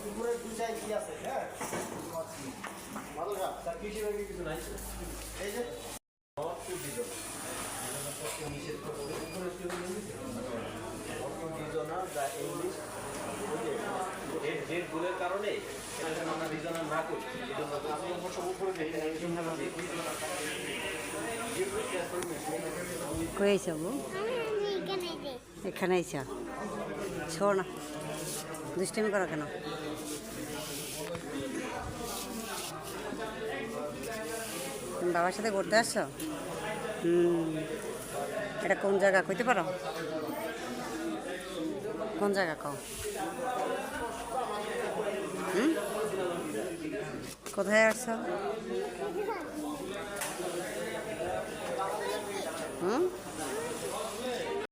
উপরে দুটাই কি আছে হ্যাঁ ভালো যা তার কৃষি ব্যাংকে কিছু নাই এই যে নিষেধ করছে ইংলিশ ডেটগুলোর কারণে এটা যেন আমরা রিজনাল না করি আমি অবশ্য উপরে কই আইছ এখানে আইছ ছোড় না দুষ্টামি করো কেন তুমি বাবার সাথে ঘুরতে আসছো এটা কোন জায়গা কইতে পারো কোন জায়গা কও কোথায় আসছো